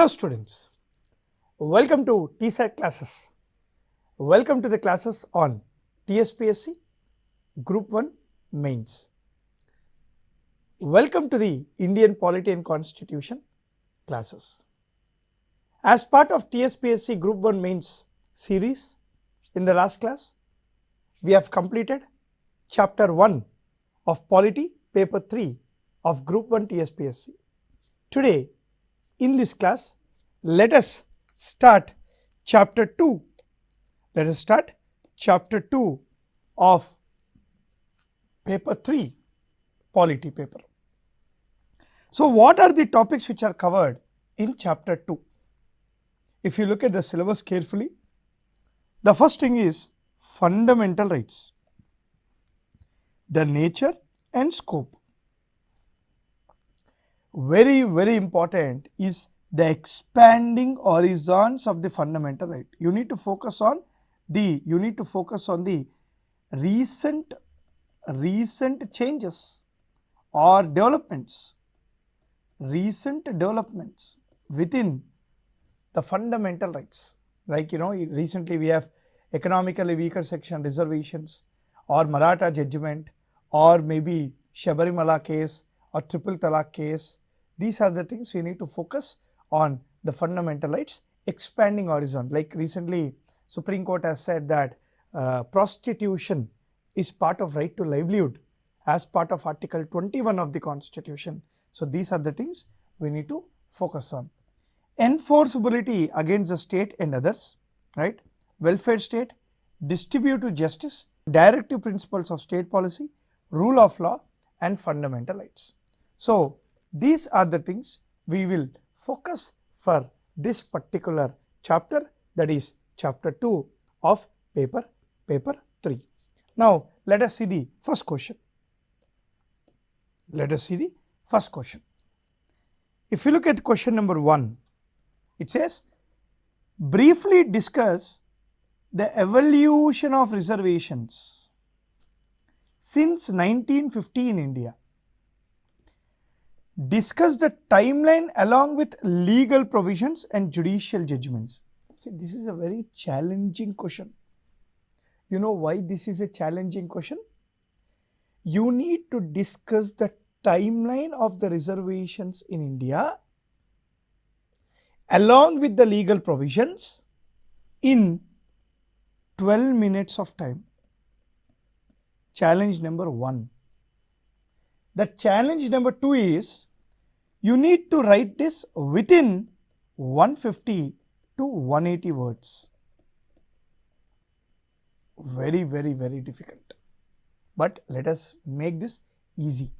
students, welcome to TSAT classes. Welcome to the classes on TSPSC Group 1 Mains. Welcome to the Indian Polity and Constitution classes. As part of TSPSC Group 1 Mains series, in the last class, we have completed Chapter 1 of Polity, Paper 3 of Group 1 TSPSC. Today, in this class, let us start Chapter 2. Let us start Chapter 2 of Paper 3, Polity paper. So, what are the topics which are covered in Chapter 2? If you look at the syllabus carefully, the first thing is fundamental rights, the nature and scope. Very important is the expanding horizons of the fundamental right. You need to focus on the recent changes or developments within the fundamental rights. Like recently we have economically weaker section reservations, or Maratha judgment, or maybe Shabarimala case or triple talaq case. These are the things we need to focus on, the fundamental rights, expanding horizon. Like recently Supreme Court has said that prostitution is part of right to livelihood as part of Article 21 of the Constitution. So these are the things we need to focus on. Enforceability against the state and others, right? Welfare state, distributive justice, directive principles of state policy, rule of law and fundamental rights. So these are the things we will focus for this particular chapter, that is Chapter 2 of Paper 3. Now let us see the first question. If you look at question number 1, it says, briefly discuss the evolution of reservations since 1950 in India. Discuss the timeline along with legal provisions and judicial judgments. See, this is a very challenging question. You know why this is a challenging question? You need to discuss the timeline of the reservations in India along with the legal provisions in 12 minutes of time. Challenge number 1. The challenge number 2 is, you need to write this within 150 to 180 words. Very difficult. But let us make this easy.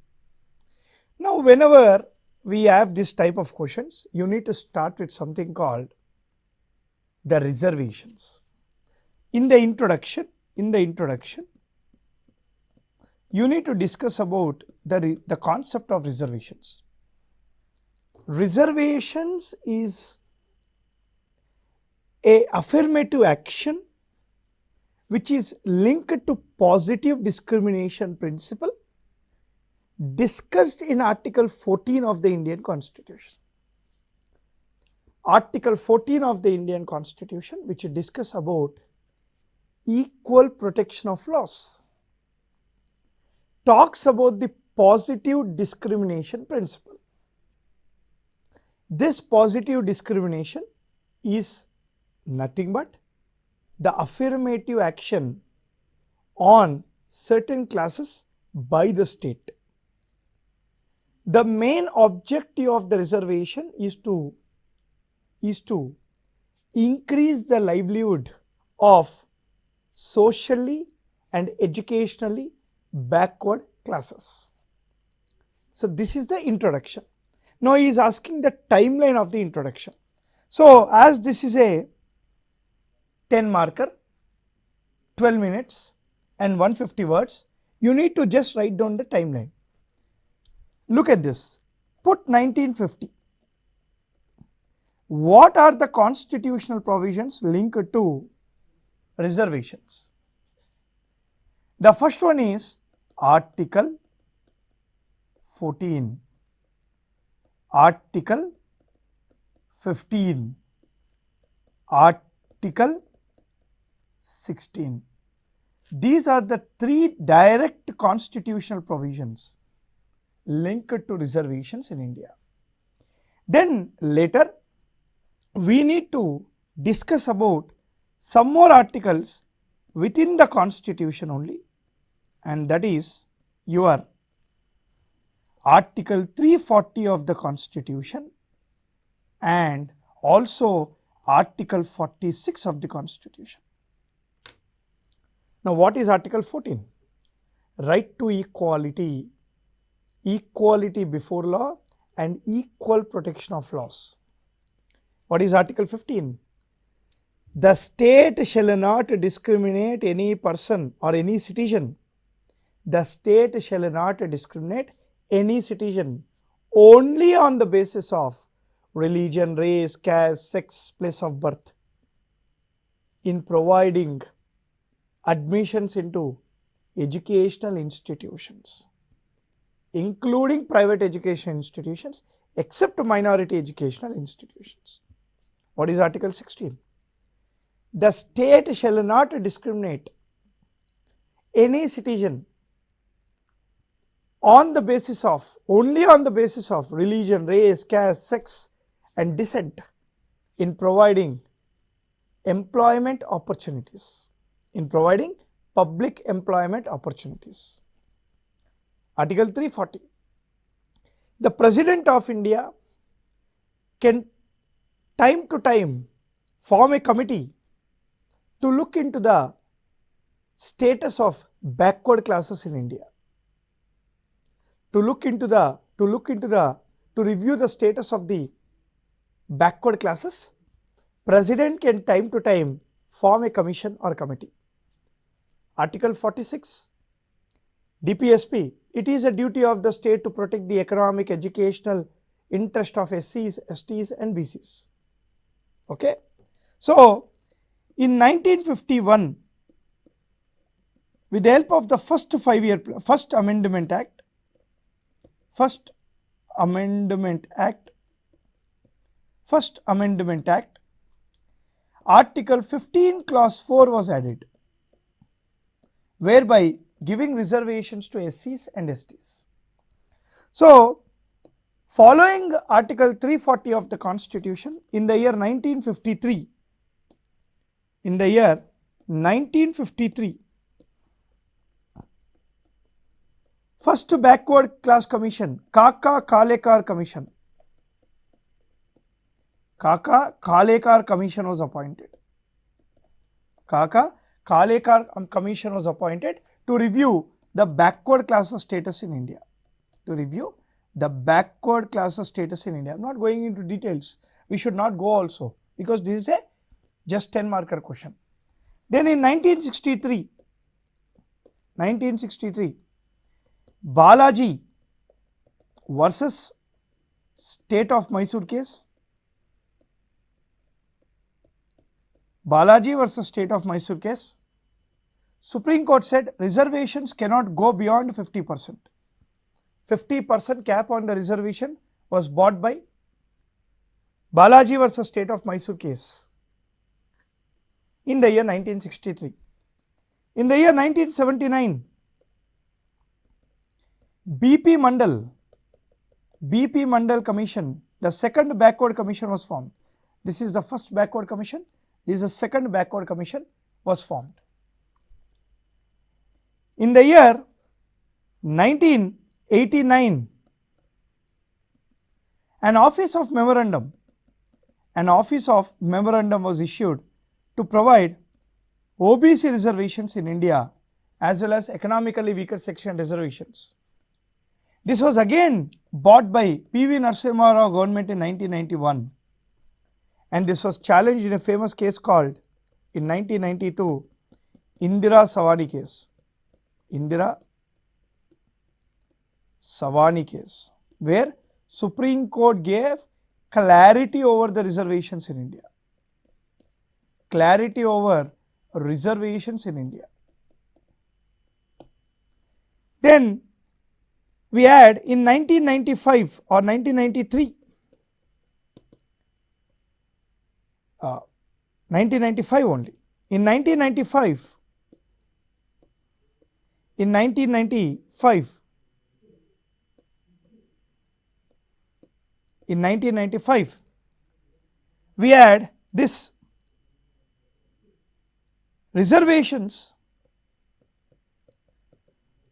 Now, whenever we have this type of questions, you need to start with something called the reservations. In the introduction, you need to discuss about the concept of reservations. Reservations is a affirmative action which is linked to positive discrimination principle discussed in Article 14 of the Indian Constitution. Article 14 of the Indian Constitution, which discuss about equal protection of laws, talks about the positive discrimination principle. This positive discrimination is nothing but the affirmative action on certain classes by the state. The main objective of the reservation is to increase the livelihood of socially and educationally backward classes. So this is the introduction. Now he is asking the timeline of the introduction. So as this is a 10 marker, 12 minutes and 150 words, you need to just write down the timeline. Look at this. Put 1950. What are the constitutional provisions linked to reservations? The first one is Article 14. Article 15, Article 16. These are the three direct constitutional provisions linked to reservations in India. Then later we need to discuss about some more articles within the constitution only, and that is your Article 340 of the constitution and also Article 46 of the constitution. Now what is Article 14? Right to equality, equality before law and equal protection of laws. What is Article 15? The state shall not discriminate any person or any citizen. The state shall not discriminate any citizen only on the basis of religion, race, caste, sex, place of birth in providing admissions into educational institutions, including private education institutions except minority educational institutions. What is Article 16? The state shall not discriminate any citizen on the basis of, only on the basis of religion, race, caste, sex and descent in providing employment opportunities, in providing public employment opportunities. Article 340. The President of India can time to time form a committee to look into the status of backward classes in India, to review the status of the backward classes. President can time to time form a commission or committee. Article 46, DPSP, it is a duty of the state to protect the economic, educational interest of SCs, STs and BCs. Okay. So, in 1951, with the help of the first Amendment Act, Article 15 Clause 4 was added, whereby giving reservations to SCs and STs. So, following Article 340 of the Constitution, in the year 1953, first backward class commission, 𝗂𝗃𝗃𝗃 commission was appointed. 𝗂𝗃𝗃 commission was appointed to review the backward classes status in India. I am not going into details. We should not go also, because this is a just 10 marker question. Then in 1963, Balaji versus State of Mysore case. Supreme Court said reservations cannot go beyond 50%. 50% cap on the reservation was bought by Balaji versus State of Mysore case in the year 1963. In the year 1979, BP Mandal Commission, the second backward commission was formed. This is the first backward commission. This is the second backward commission was formed. In the year 1989, an office of memorandum was issued to provide OBC reservations in India as well as economically weaker section reservations. This was again bought by P.V. Narasimha Rao government in 1991, and this was challenged in a famous case called in 1992 Indira Savani case, where Supreme Court gave clarity over the reservations in India. Then we had in 1995 or 1993, 1995 only. In 1995, we had this reservations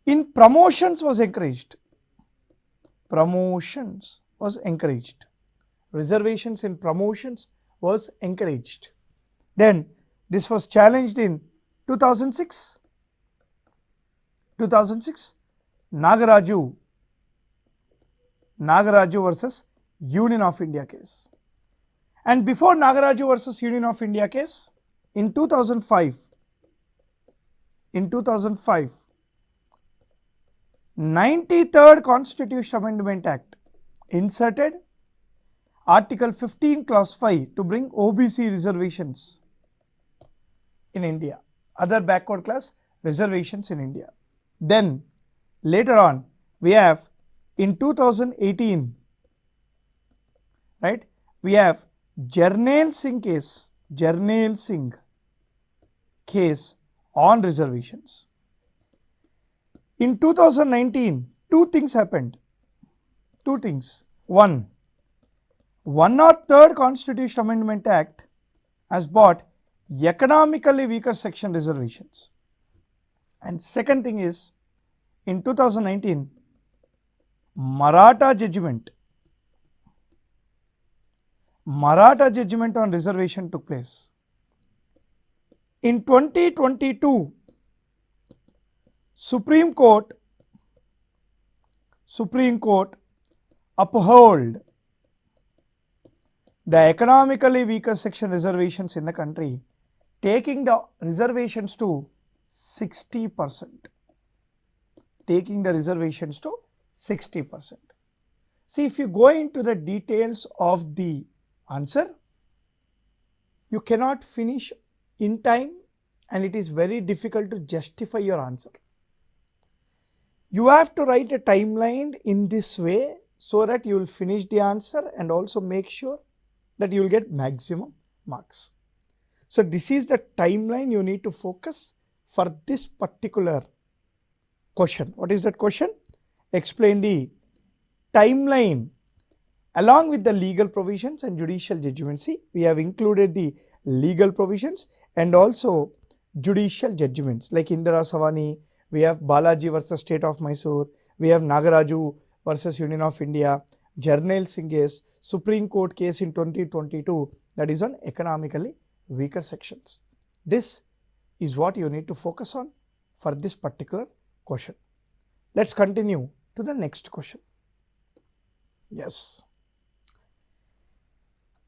in promotions was encouraged. Promotions was encouraged. Reservations in promotions was encouraged. Then this was challenged in 2006. 2006 Nagaraju versus Union of India case. And before Nagaraju versus Union of India case, in 2005, 93rd Constitutional Amendment Act inserted Article 15 Clause 5 to bring OBC reservations in India, other backward class reservations in India. Then later on we have in 2018, right, we have Jarnail Singh case on reservations. In 2019, two things happened. Two things. One, 103rd Constitutional Amendment Act has brought economically weaker section reservations. And second thing is, in 2019, Maratha judgment on reservation took place. In 2022, Supreme Court upheld the economically weaker section reservations in the country, taking the reservations to 60%. Taking the reservations to 60%. See, if you go into the details of the answer, you cannot finish in time and it is very difficult to justify your answer. You have to write a timeline in this way so that you will finish the answer and also make sure that you will get maximum marks. So this is the timeline you need to focus for this particular question. What is that question? Explain the timeline along with the legal provisions and judicial judgment. See, we have included the legal provisions and also judicial judgments like Indira Savani, we have Balaji versus State of Mysore, we have Nagaraju versus Union of India, Jarnail Singh case, Supreme Court case in 2022, that is on economically weaker sections. This is what you need to focus on for this particular question. Let's continue to the next question. Yes.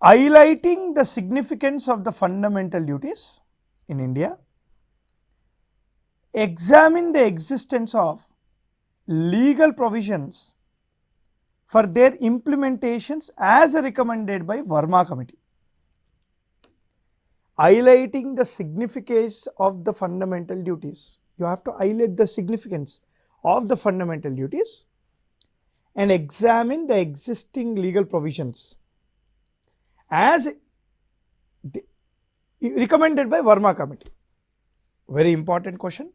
Highlighting the significance of the fundamental duties in India, examine the existence of legal provisions for their implementations as recommended by Verma Committee. Highlighting the significance of the fundamental duties. You have to highlight the significance of the fundamental duties and examine the existing legal provisions as recommended by Verma Committee. Very important question.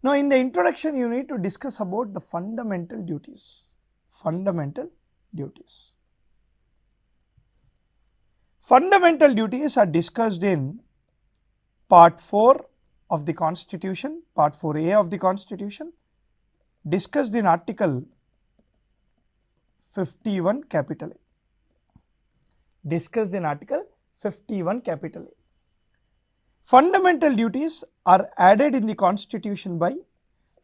Now in the introduction you need to discuss about the fundamental duties. Fundamental duties. Fundamental duties are discussed in Part 4 of the Constitution, Part 4A of the Constitution, discussed in Article 51 capital A. Discussed in Article 51 capital A. Fundamental duties are added in the Constitution by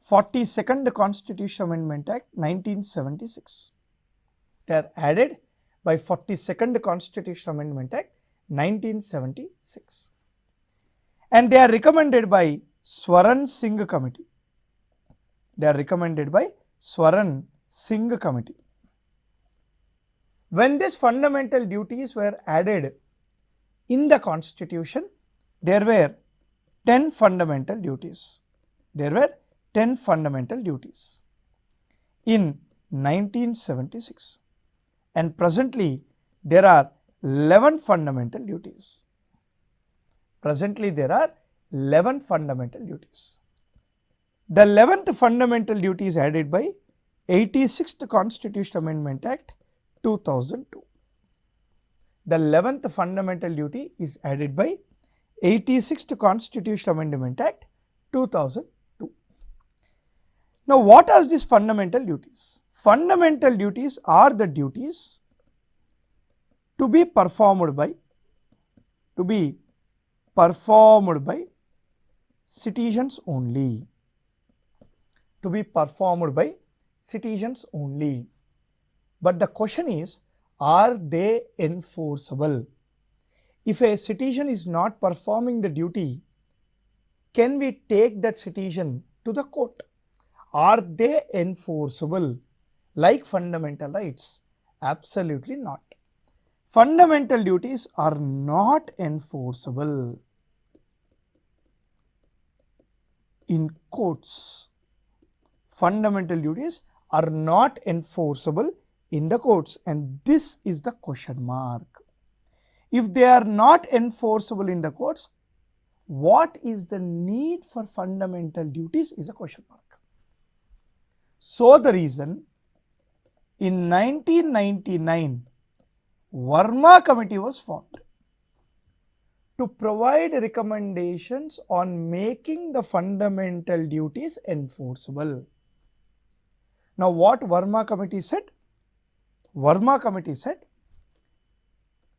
42nd Constitutional Amendment Act 1976. They are added by 42nd Constitutional Amendment Act 1976. And they are recommended by 𝗧𝗏 Singh Committee. They are recommended by 𝗧𝗏 Singh Committee. When these fundamental duties were added in the Constitution, there were 10 fundamental duties. There were 10 fundamental duties in 1976. And presently there are 11 fundamental duties. Presently there are 11 fundamental duties. The 11th fundamental duty is added by 86th Constitutional Amendment Act 2002. The 11th fundamental duty is added by 86th Constitutional Amendment Act 2002. Now, what are these fundamental duties? Fundamental duties are the duties to be performed by citizens only. To be performed by citizens only. But the question is, are they enforceable? If a citizen is not performing the duty, can we take that citizen to the court? Are they enforceable like fundamental rights? Absolutely not. Fundamental duties are not enforceable in courts. Fundamental duties are not enforceable in the courts, and this is the question mark. If they are not enforceable in the courts, what is the need for fundamental duties is a question mark. So the reason in 1999 Verma committee was formed to provide recommendations on making the fundamental duties enforceable. Now what Verma committee said? Verma committee said,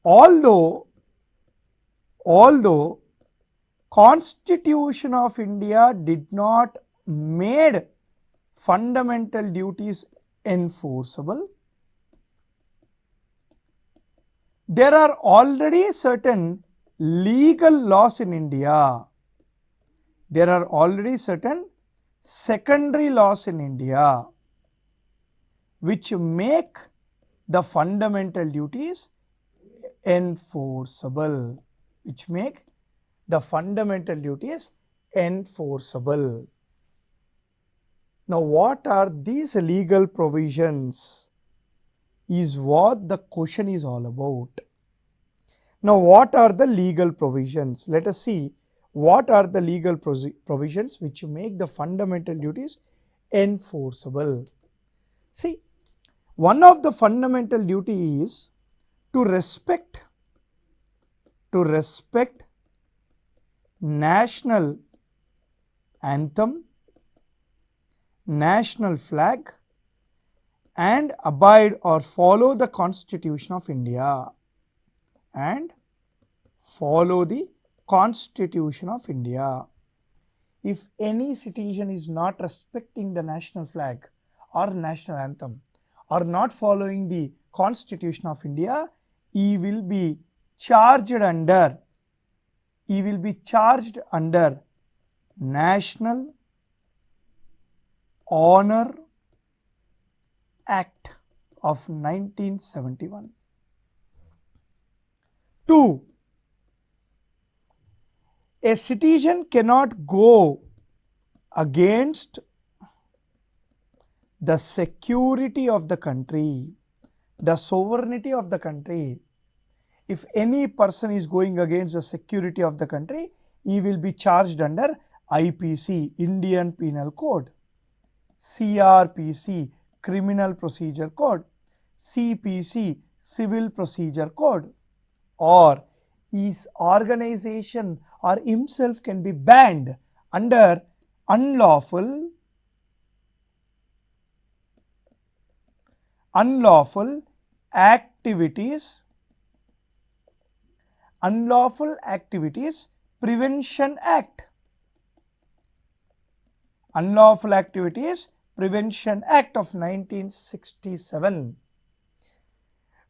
although Constitution of India did not made fundamental duties enforceable, there are already certain legal laws in India. There are already certain secondary laws in India which make the fundamental duties enforceable. Which make the fundamental duties enforceable. Now, what are these legal provisions is what the question is all about. Now, what are the legal provisions? Let us see what are the legal provisions which make the fundamental duties enforceable. See, one of the fundamental duty is to respect national anthem, national flag, and abide or follow the Constitution of India. And follow the Constitution of India. If any citizen is not respecting the national flag or national anthem or not following the Constitution of India, he will be charged under National Honor Act of 1971. 2. A citizen cannot go against the security of the country, the sovereignty of the country. If any person is going against the security of the country, he will be charged under IPC, Indian Penal Code, CRPC, Criminal Procedure Code, CPC, Civil Procedure Code, or his organization or himself can be banned under unlawful activities Prevention Act. Unlawful Activities Prevention Act of 1967.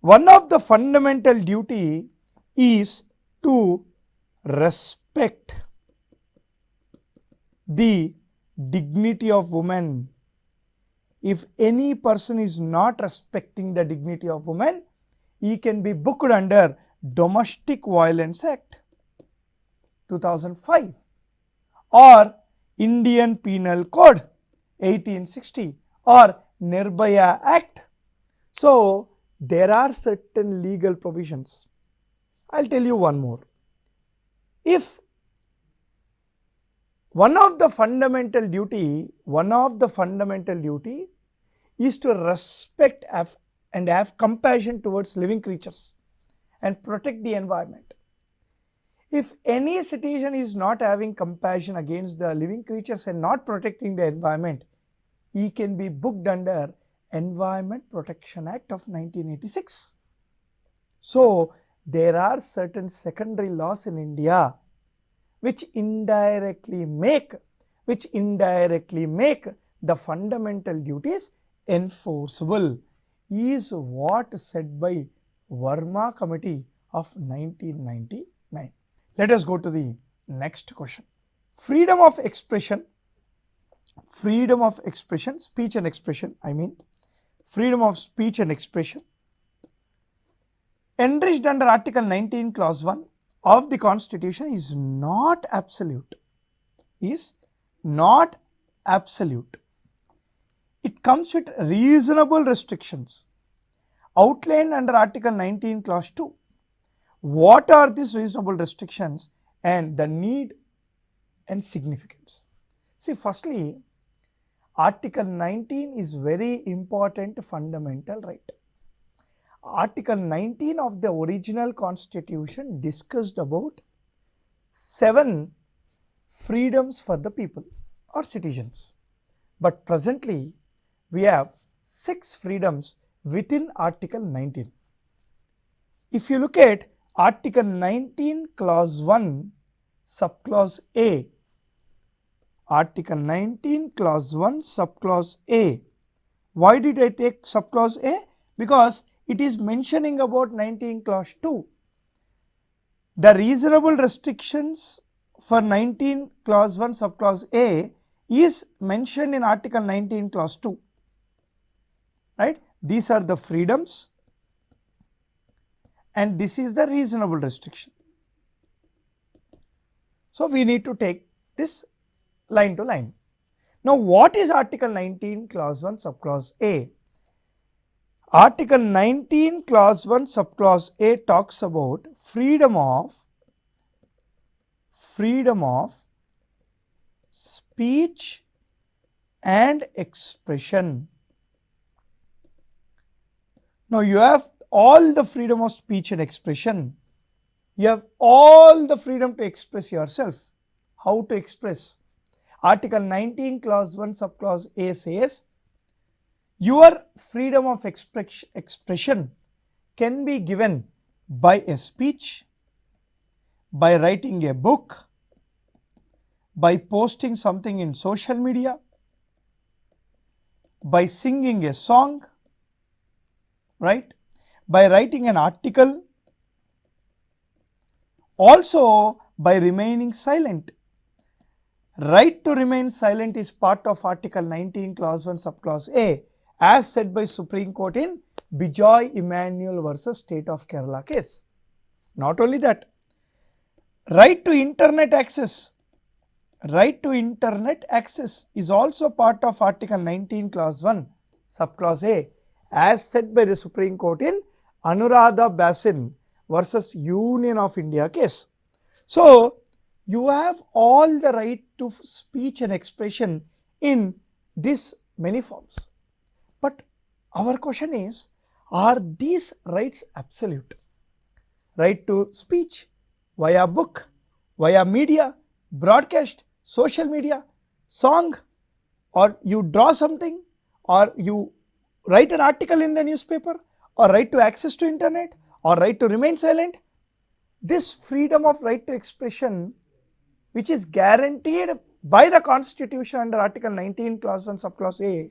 One of the fundamental duty is to respect the dignity of women. If any person is not respecting the dignity of women, he can be booked under Domestic Violence Act 2005 or Indian Penal Code 1860 or 𝗪𝗫𝗪 Act. So, there are certain legal provisions I'll tell you one more. If one of the fundamental duty is to respect and have compassion towards living creatures and protect the environment. If any citizen is not having compassion against the living creatures and not protecting the environment, he can be booked under Environment Protection Act of 1986. So there are certain secondary laws in India which indirectly make the fundamental duties enforceable, is what said by Verma Committee of 1999. Let us go to the next question. Freedom of expression, speech and expression, freedom of speech and expression, enriched under Article 19 Clause 1 of the Constitution is not absolute. It comes with reasonable restrictions outlined under Article 19 Clause 2. What are these reasonable restrictions and the need and significance? See, firstly, Article 19 is very important fundamental right. Article 19 of the original Constitution discussed about 7 freedoms for the people or citizens. But presently, we have 6 freedoms within Article 19. If you look at Article 19 Clause 1 Subclause A, Article 19 Clause 1 Subclause A. Why did I take Subclause A? Because it is mentioning about 19 Clause 2. The reasonable restrictions for 19 Clause 1 Subclause A is mentioned in Article 19 Clause 2. Right? These are the freedoms and this is the reasonable restriction. So we need to take this line to line. Now what is Article 19 Clause 1 Subclause A? Article 19 Clause 1 Subclause A talks about freedom of speech and expression. Now you have all the freedom of speech and expression. You have all the freedom to express yourself. How to express? Article 19 Clause 1 Subclause A says, your freedom of expression can be given by a speech, by writing a book, by posting something in social media, by singing a song, right? By writing an article, also by remaining silent. Right to remain silent is part of Article 19 Clause 1 Subclause A, as said by Supreme Court in 𝗵𝗓𝗍𝒪nuel versus State of Kerala case. Not only that, right to internet access is also part of Article 19 Clause 1 Subclause A, as said by the Supreme Court in Anuradha Basin versus Union of India case. So you have all the right to speech and expression in these many forms. But our question is, are these rights absolute? Right to speech via book, via media, broadcast, social media, song, or you draw something, or you write an article in the newspaper, or right to access to internet, or right to remain silent. This freedom of right to expression, which is guaranteed by the Constitution under Article 19 Clause 1 Subclause A,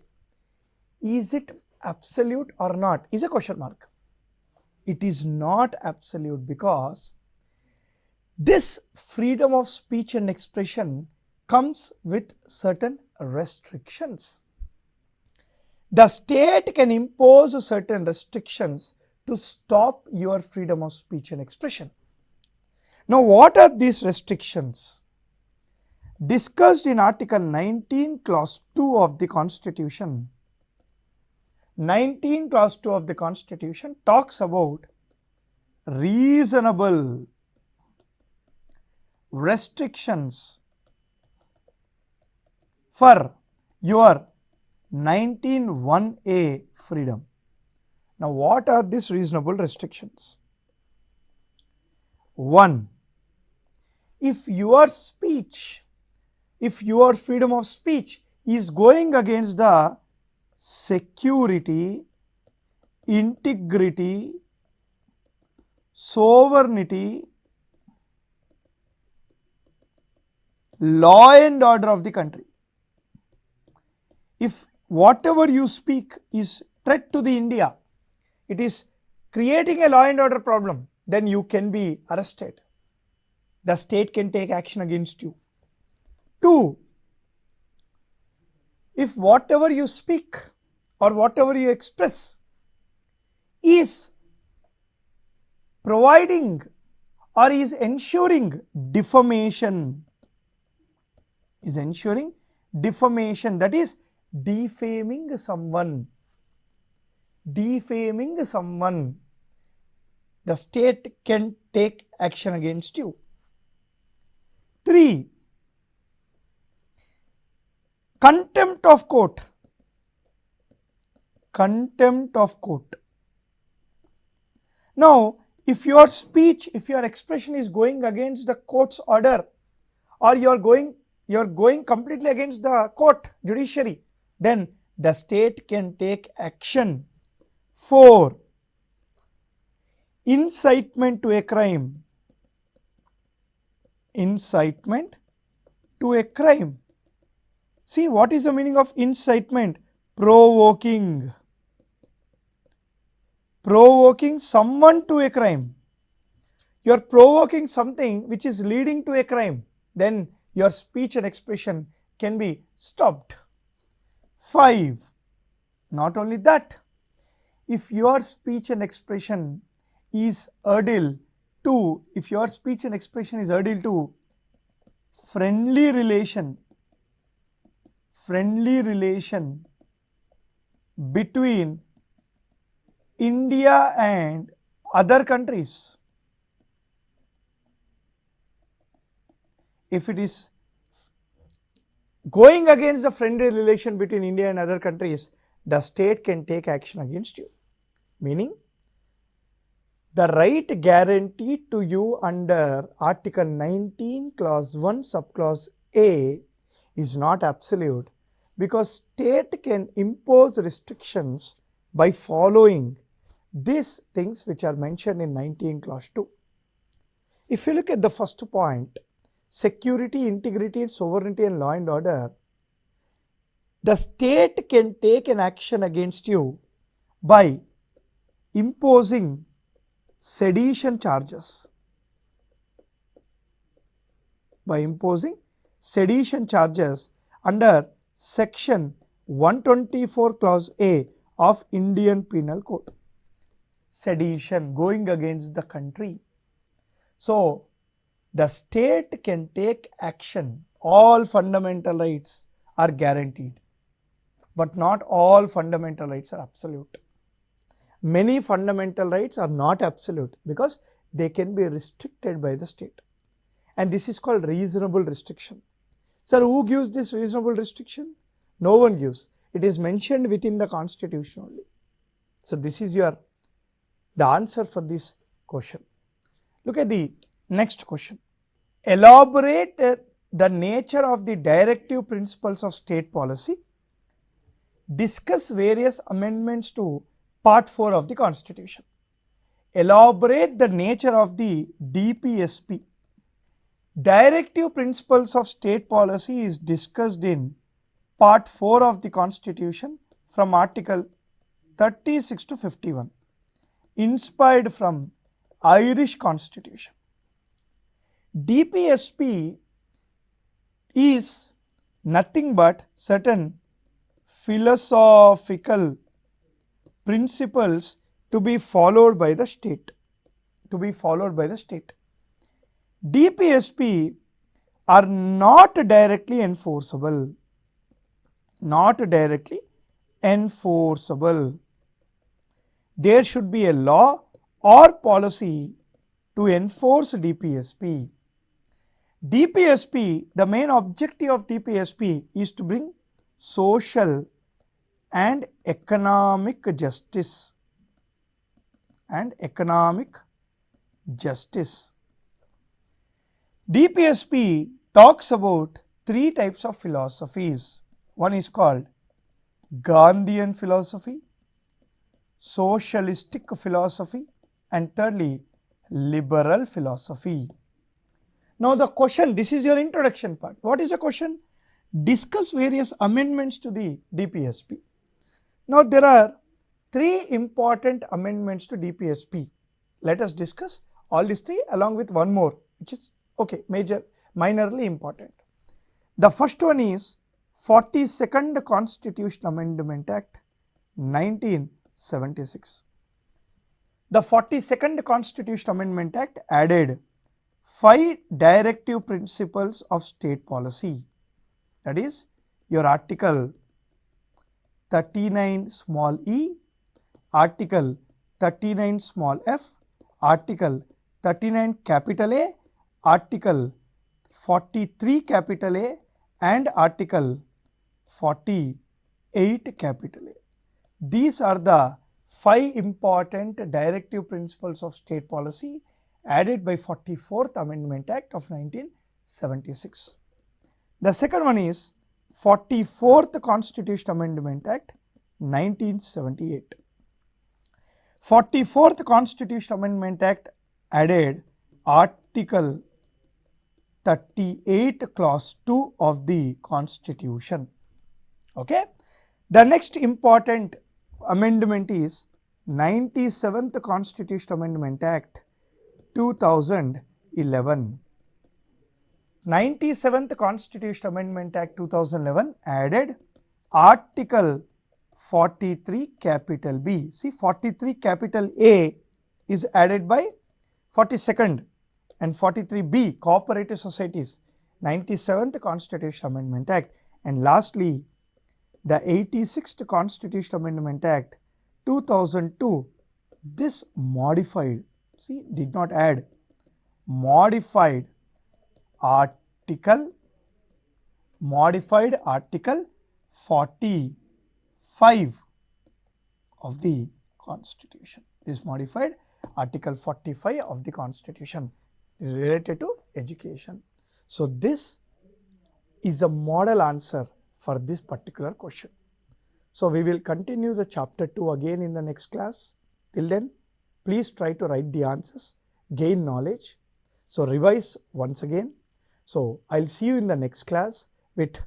is it absolute or not? Is a question mark. It is not absolute because this freedom of speech and expression comes with certain restrictions. The state can impose certain restrictions to stop your freedom of speech and expression. Now what are these restrictions? Discussed in Article 19 Clause 2 of the Constitution. 19 Clause 2 of the Constitution talks about reasonable restrictions for your 19(1)(a) freedom. Now, what are these reasonable restrictions? 1. If your speech, if your freedom of speech is going against the security, integrity, sovereignty, law and order of the country. If whatever you speak is threat to the India, it is creating a law and order problem, then you can be arrested. The state can take action against you. 2. If whatever you speak or whatever you express is providing or is ensuring defamation, that is defaming someone, the state can take action against you. 3. Contempt of court. Now, if your speech, if your expression is going against the court's order, or you are going completely against the court, judiciary, then the state can take action. 4. Incitement to a crime. See, what is the meaning of incitement? Provoking someone to a crime. You are provoking something which is leading to a crime, then your speech and expression can be stopped. 5. Not only that, if your speech and expression is hurtful to, friendly relation between India and other countries, if it is going against the friendly relation between India and other countries, the state can take action against you. Meaning, the right guaranteed to you under Article 19, Clause 1, Subclause A is not absolute, because state can impose restrictions by following these things which are mentioned in 19 Clause 2. If you look at the first point, security, integrity, sovereignty and law and order, the state can take an action against you by imposing sedition charges. Under Section 124 Clause A of Indian Penal Code. Sedition, going against the country. So, the state can take action. All fundamental rights are guaranteed, but not all fundamental rights are absolute. Many fundamental rights are not absolute because they can be restricted by the state, and this is called reasonable restriction. Sir, who gives this reasonable restriction? No one gives. It is mentioned within the Constitution only. So, this is the answer for this question. Look at the next question. Elaborate the nature of the directive principles of state policy. Discuss various amendments to Part 4 of the Constitution. Elaborate the nature of the DPSP. Directive principles of state policy is discussed in Part 4 of the Constitution from Article 36 to 51, inspired from Irish Constitution. DPSP is nothing but certain philosophical principles to be followed by the state. DPSP are not directly enforceable. There should be a law or policy to enforce DPSP. DPSP, the main objective of DPSP is to bring social and economic justice DPSP talks about three types of philosophies. One is called Gandhian philosophy, socialistic philosophy, and thirdly liberal philosophy. Now the question, this is your introduction part. What is the question? Discuss various amendments to the DPSP. Now there are three important amendments to DPSP. Let us discuss all these three along with one more, which is minorly important. The first one is 42nd Constitution Amendment Act 1976. The 42nd Constitution Amendment Act added 5 directive principles of state policy. That is your Article 39 small e, Article 39 small f, Article 39 capital A, Article 43 capital A and Article 48 capital A. These are the 5 important directive principles of state policy added by 44th Amendment Act of 1976. The second one is 44th Constitution Amendment Act 1978. 44th Constitution Amendment Act added Article 38 Clause 2 of the Constitution. Okay. The next important amendment is 97th Constitution Amendment Act 2011. 97th Constitution Amendment Act 2011 added Article 43 capital B. See, 43 capital A is added by 42nd and 43B cooperative societies, 97th Constitution Amendment Act, and lastly the 86th Constitution Amendment Act 2002. This modified, see, did not add, modified Article 45 of the Constitution. This modified Article 45 of the Constitution is related to education. So this is a model answer for this particular question. So we will continue the chapter 2 again in the next class. Till then, please try to write the answers, gain knowledge. So revise once again. So I'll see you in the next class with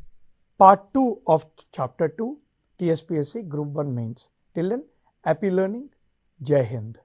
part 2 of chapter 2 TSPSC Group 1 Mains. Till then, happy learning. Jai Hind.